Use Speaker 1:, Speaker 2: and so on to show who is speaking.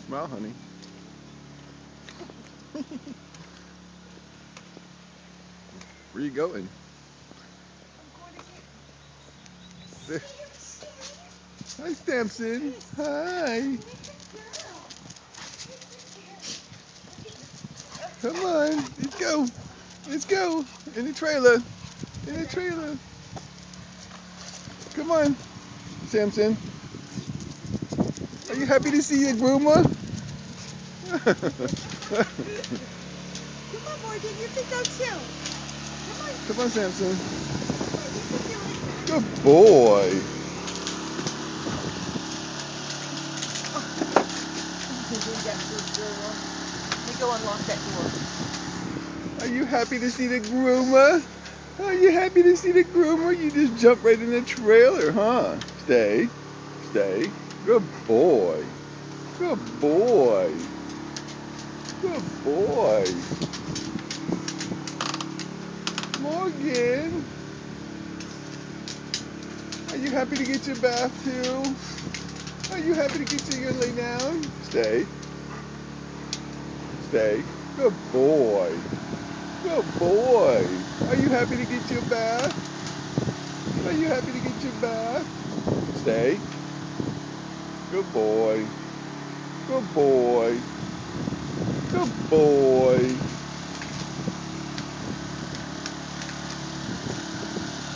Speaker 1: Smile, honey. Where you going?
Speaker 2: I'm going to get
Speaker 1: There.
Speaker 2: Samson.
Speaker 1: Hi, Samson.
Speaker 2: Yes.
Speaker 1: Hi.
Speaker 2: Look at girl. Look here. Look at.
Speaker 1: Come on. Let's go. Let's go. In the trailer. In the
Speaker 2: Okay.
Speaker 1: trailer. Come on, Samson. Are you happy to see your groomer?
Speaker 2: Come on, Morgan. You can go too. Come on.
Speaker 1: Come on, Samson.
Speaker 2: Come on. You can do it.
Speaker 1: Good boy.
Speaker 2: Oh, that's good girl. Let me go unlock that door.
Speaker 1: Are you happy to see the groomer? Are you happy to see the groomer? You just jump right in the trailer, huh? Stay. Stay. Good boy. Good boy. Good boy. Morgan. Are you happy to get your bath too? Are you happy to get you gonna lay down? Stay. Stay. Good boy. Good boy. Are you happy to get your bath? Are you happy to get your bath? Stay. Good boy. Good boy. Good boy.